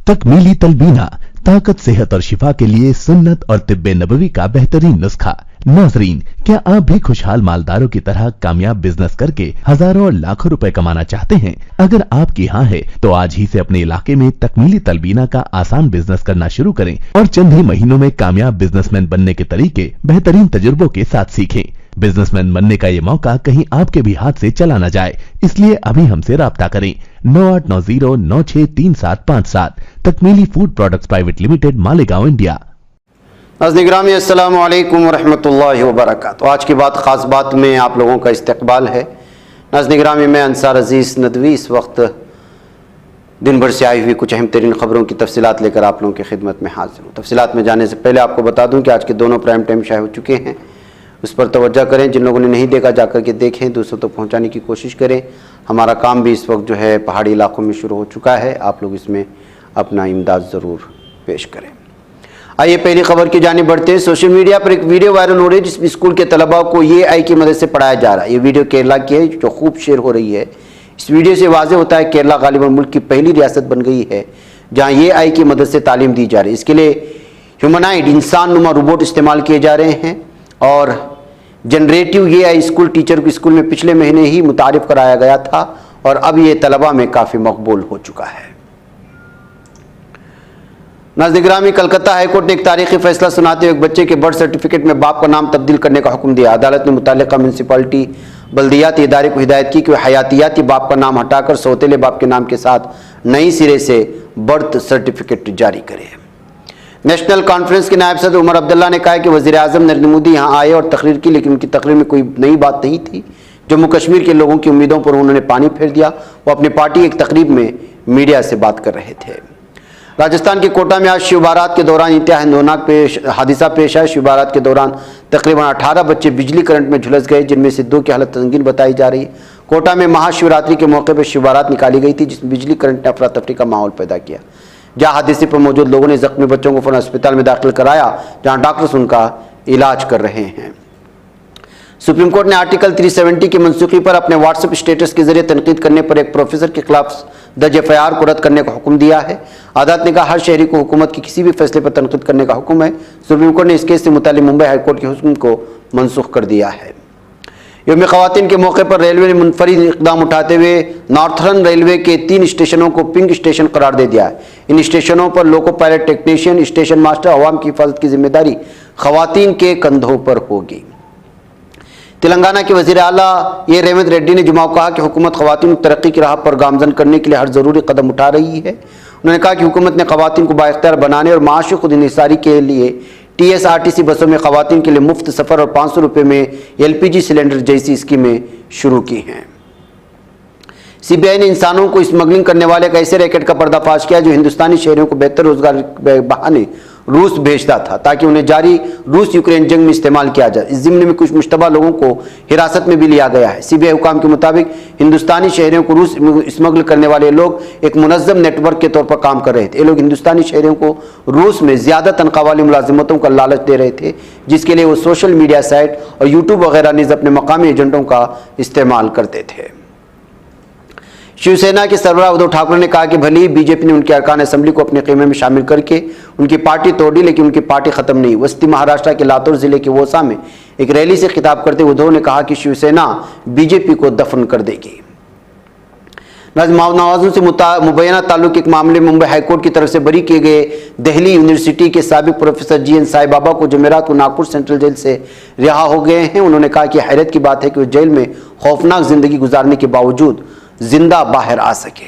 तकमीली तलबीना, ताकत, सेहत और शिफा के लिए सुन्नत और तिब्बे नबवी का बेहतरीन नुस्खा। नाजरीन, क्या आप भी खुशहाल मालदारों की तरह कामयाब बिजनेस करके हजारों और लाखों रुपए कमाना चाहते हैं? अगर आपकी हाँ है तो आज ही से अपने इलाके में तकमीली तलबीना का आसान बिजनेस करना शुरू करें और चंद ही महीनों में कामयाब बिजनेसमैन बनने के तरीके बेहतरीन तजुर्बों के साथ सीखें। बिजनेसमैन बनने का ये मौका कहीं आपके भी हाथ से चला न जाए, इसलिए अभी हमसे राब्ता करें 9890963757। Takmeeli food products private limited, Malegaon, India. नाज़रीन गिरामी, अस्सलामु अलैकुम वरहमतुल्लाहि वबरकातुहू। आज की बात ख़ास बात में आप लोगों का इस्तकबाल है। नाज़रीन गिरामी, मैं अंसार अजीज़ नदवी इस वक्त दिन भर से आई हुई कुछ अहम तरीन ख़बरों की तफसीलात लेकर आप लोगों की खिदमत में हाजिर हूँ। तफसीलात में जाने से पहले आपको बता दूँ कि आज के दोनों प्राइम टाइम शाये हो चुके हैं, उस पर तवज्जो करें। जिन लोगों ने नहीं देखा जाकर के देखें, दूसरों तक पहुँचाने की कोशिश करें। हमारा काम भी इस वक्त जो है पहाड़ी इलाकों में शुरू हो चुका है, आप लोग इसमें अपना इमदाद ज़रूर पेश करें। आइए पहली खबर की जानिब बढ़ते हैं। सोशल मीडिया पर एक वीडियो वायरल हो रही है जिसमें स्कूल के तलबा को AI की मदद से पढ़ाया जा रहा है। ये वीडियो केरला की है जो खूब शेयर हो रही है। इस वीडियो से वाज़ेह होता है केरला गालिबन मुल्क की पहली रियासत बन गई है जहाँ AI की मदद से तालीम दी जा रही है। इसके लिए ह्यूमनाइड, इंसान नुमा रोबोट इस्तेमाल किए जा रहे हैं और जनरेटिव AI स्कूल टीचर को स्कूल में पिछले महीने ही मुतारिफ कराया गया था और अब ये तलबा में काफ़ी मकबूल हो चुका है। नाज़रीन गिरामी, कलकत्ता हाईकोर्ट ने एक तारीखी फैसला सुनाते हुए एक बच्चे के बर्थ सर्टिफिकेट में बाप का नाम तब्दील करने का हुक्म दिया। अदालत ने मुताल्लिका म्यूनसिपालिटी बल्दियाती इदारे को हिदायत की कि वह हयातियाती बाप का नाम हटाकर सौतेले बाप के नाम के साथ नई सिरे से बर्थ सर्टिफिकेट जारी करे। नेशनल कॉन्फ्रेंस के नायब सदर उमर अब्दुल्ला ने कहा कि वज़ीर आज़म नरेंद्र मोदी यहाँ आए और तकरीर की, लेकिन उनकी तकरीर में कोई नई बात नहीं थी। जम्मू कश्मीर के लोगों की उम्मीदों पर उन्होंने पानी फेर दिया। वो अपनी पार्टी की एक तकरीब में मीडिया से बात कर रहे थे। राजस्थान के कोटा में आज शिव बारात के दौरान इंतहा हिंदोनाक हादसा पेश आया। शिव बारात के दौरान तकरीबन 18 बच्चे बिजली करंट में झुलस गए, जिनमें से 2 की हालत संगीन बताई जा रही है। कोटा में महाशिवरात्रि के मौके पर शिव बारात निकाली गई थी जिसमें बिजली करंट ने अफरा तफरी का माहौल पैदा किया। जहां हादसे पर मौजूद लोगों ने जख्मी बच्चों को फौरन अस्पताल में दाखिल कराया, जहां डॉक्टर्स उनका इलाज कर रहे हैं। सुप्रीम कोर्ट ने आर्टिकल 370 की मनसूखी पर अपने व्हाट्सएप स्टेटस के जरिए तनकीद करने पर एक प्रोफेसर के खिलाफ दर्ज FIR को रद्द करने का हुक्म दिया है। अदालत ने कहा हर शहरी को हुकूमत की किसी भी फैसले पर तनकीद करने का हुक्म है। सुप्रीम कोर्ट ने इस केस से मुताल्लिक मुंबई हाईकोर्ट के हुक्म को मनसूख कर दिया है। यौम ख़वातीन के मौके पर रेलवे ने मुनफरिद इक़दाम उठाते हुए नॉर्थर्न रेलवे के 3 स्टेशनों को पिंक स्टेशन करार दे दिया है। इन स्टेशनों पर loco pilot technician, station master, अवाम की हिफाजत की जिम्मेदारी ख़वातीन के कंधों पर होगी। तेलंगाना के वज़ीर आला ए रेवंत रेड्डी ने जुमा को कहा कि हुकूमत ख़वातीन को तरक्की की राह पर गामजन करने के लिए हर ज़रूरी कदम उठा रही है। उन्होंने कहा कि हुकूमत ने ख़वातीन को बाइख्तियार बनाने और माशी खुद इंहिसारी के लिए TSRTC बसों में ख़वातीन के लिए मुफ्त सफ़र और 500 रुपये में LPG सिलेंडर जैसी स्कीमें शुरू की हैं। CBI ने इंसानों को स्मगलिंग करने वाले एक ऐसे रैकेट का पर्दाफाश किया जो हिंदुस्तानी शहरियों को बेहतर रोजगार के बहाने रूस भेजता था ताकि उन्हें जारी रूस यूक्रेन जंग में इस्तेमाल किया जाए। इस ज़िम्न में कुछ मुश्तबा लोगों को हिरासत में भी लिया गया है। CBI हुकाम के मुताबिक हिंदुस्तानी शहरियों को रूस स्मगल करने वाले लोग एक मुनज़्ज़म नेटवर्क के तौर पर काम कर रहे थे। ये लोग हिंदुस्तानी शहरियों को रूस में ज़्यादा तनख्वाह वाली मुलाजिमतों का लालच दे रहे थे, जिसके लिए वो सोशल मीडिया साइट और यूट्यूब वगैरह नीज़ अपने मकामी एजेंटों का इस्तेमाल करते थे। शिवसेना के सरबराह उद्धव ठाकरे ने कहा कि भले ही बीजेपी ने उनके अरकान असेंबली को अपने ख़ीमे में शामिल करके उनकी पार्टी तोड़ दी, लेकिन उनकी पार्टी ख़त्म नहीं। वस्ती महाराष्ट्र के लातूर जिले के वोसा में एक रैली से खिताब करते उद्धव ने कहा कि शिवसेना बीजेपी को दफन कर देगी। नवाजों से मुबैना ताल्लुक एक मामले में मुंबई हाईकोर्ट की तरफ से बरी किए गए दिल्ली यूनिवर्सिटी के साबिक प्रोफेसर GN साई बाबा को जुमेरात को नागपुर सेंट्रल जेल से रिहा हो गए हैं। उन्होंने कहा कि हैरत की बात है कि वो जेल में खौफनाक जिंदगी गुजारने के बावजूद जिंदा बाहर आ सके।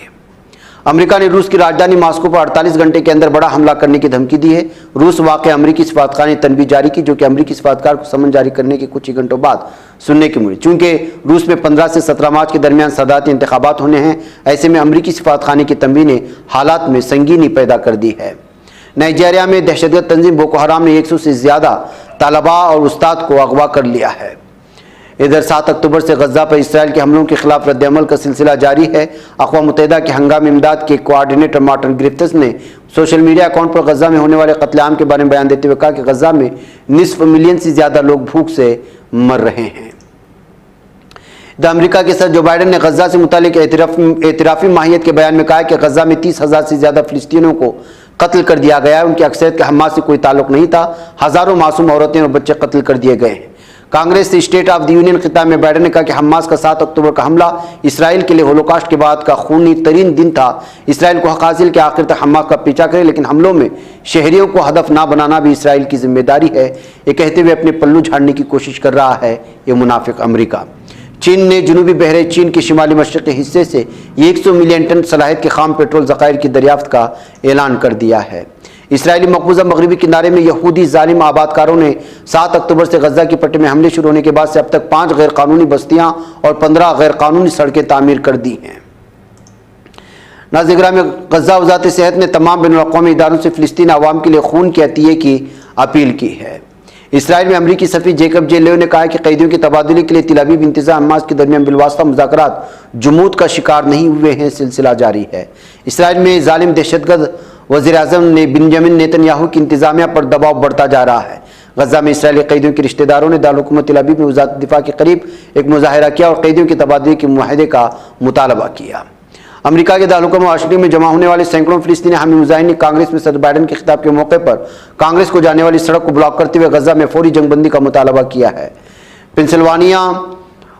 अमेरिका ने रूस की राजधानी मॉस्को पर 48 घंटे के अंदर बड़ा हमला करने की धमकी दी है। रूस वाक़ अमरीकी सफारतखार ने तनबीह जारी की, जो कि अमरीकी सफारतकार को समन जारी करने के कुछ ही घंटों बाद सुनने की मिली। चूंकि रूस में 15 से 17 मार्च के दरमियान सदारती इंतखाबात होने हैं, ऐसे में अमरीकी सफारतखाने की तनबीह ने हालात में संगीनी पैदा कर दी है। नाइजीरिया में दहशतगर्द तंजीम बोको हराम ने 100 से ज़्यादा तलबा और उस्ताद को अगवा कर लिया है। इधर 7 अक्टूबर से गजा पर इसराइल के हमलों के खिलाफ रद्दअमल का सिलसिला जारी है। अक़वाम मुत्तहिदा के हंगामी इमदाद के कोऑर्डिनेटर मार्टिन ग्रिफ्थिस ने सोशल मीडिया अकाउंट पर गजा में होने वाले कत्लेआम के बारे में बयान देते हुए कहा कि गजा में निस्फ मिलियन से ज़्यादा लोग भूख से मर रहे हैं। इधर अमेरिका के सदर जो बाइडेन ने गजा से मुतालिक एतराफी माहियत के बयान में कहा कि गजा में 30,000 से ज्यादा फिलिस्तीनियों को कत्ल कर दिया गया है। उनकी अक्सरियत का हमास से कोई ताल्लुक नहीं था। हजारों मासूम औरतें और बच्चे कत्ल कर दिए गए हैं। कांग्रेस से स्टेट ऑफ द यूनियन खिताब में बाइडेन ने कहा कि हमास का 7 अक्टूबर का हमला इसराइल के लिए होलोकॉस्ट के बाद का खूनी तरीन दिन था। इसराइल को हक हासिल के आखिर तक हमास का पीछा करे, लेकिन हमलों में शहरियों को हदफ ना बनाना भी इसराइल की जिम्मेदारी है। ये कहते हुए अपने पल्लू झाड़ने की कोशिश कर रहा है ये मुनाफिक अमेरिका। चीन ने जनूबी बहरे चीन के शिमाली मशरक़ी हिस्से से 100 मिलियन टन सलाहियत के खाम पेट्रोल ज़खायर की दरियाफ्त का ऐलान कर दिया है। इसराइली मकबूजा मगरबी किनारे में यहूदी जालिम आबादकारों ने 7 अक्टूबर से गजा की पट्टी में हमले शुरू होने के बाद से अब तक 5 गैर कानूनी बस्तियां और 15 गैर कानूनी सड़कें तामीर कर दी हैं। नाज़िर में गजा वज़ारत सेहत ने तमाम बैनुल-अक़वामी इदारों से फ़िलिस्तीन अवाम के लिए खून के अतिये की अपील की है। इसराइल में अमरीकी सफ़ी जेकब जे लेव ने कहा कि कैदियों के तबादले के लिए तेल अवीव इंतज़ाम हमास के दरमियान बिलवास्ता मुज़ाकरात जुमूद का शिकार नहीं हुए हैं, सिलसिला जारी है। इसराइल में जालिम दहशतगर्द वज़ीर-ए-आज़म ने बेंजामिन नेतन्याहू की इंतज़ामिया पर दबाव बढ़ता जा रहा है। गजा में इसराइली कैदियों के रिश्तेदारों ने दारुल हुकूमत तेल अवीव में वज़ारत दिफा के करीब एक मुजाहिरा किया और कैदियों के तबादले के मुआहदे का मुतालबा किया। अमेरिका के दारुल हुकूमत वाशिंगटन में जमा होने वाले सैकड़ों फिलिस्तीनी हामी मुजाहिदीन ने कांग्रेस में सदर बाइडेन के खिताब के मौके पर कांग्रेस को जाने वाली सड़क को ब्लॉक करते हुए गजा में फौरी जंगबंदी का मुतालबा किया है। पेंसिल्वानिया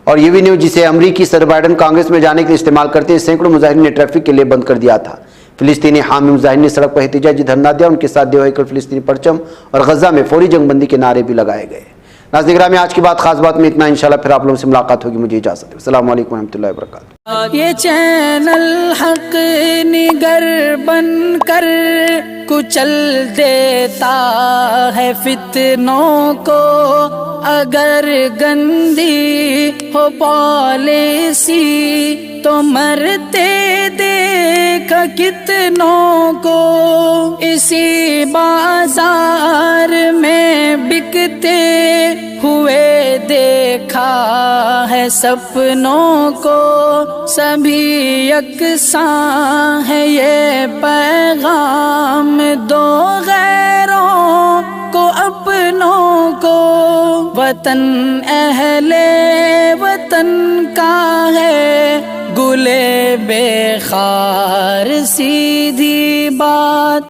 और एवेन्यू, जिसे अमरीकी सदर बाइडेन कांग्रेस में जाने के लिए इस्तेमाल करते हैं, सैकड़ों मुजाहिदीन ने ट्रैफिक के लिए बंद कर दिया था। फिलिस्तीनी हामी मुजाहिदीन ने सड़क पर एहतजाजी धरना दिया। उनके साथ देवहिकल फिलिस्तीनी परचम और गजा में फौरी जंगबंदी के नारे भी लगाए गए। नाज़रीन में आज की बात खास बात में इतना। इंशाल्लाह फिर आप लोगों से मुलाकात होगी। मुझे इजाज़त है। अस्सलाम वालेकुम रहमतुल्लाहि व बरकातुहू। ये चैनल हक निगर बन कर कुचल देता है फितनों को, अगर गंदी हो पॉलिसी तो मरते देख कितनों को। इसी बाजार में बिकते हुए देखा है सपनों को, सभी यकसां है ये पैगाम दो गैरों को अपनों को। वतन अहले वतन का है गुले बेखार सीधी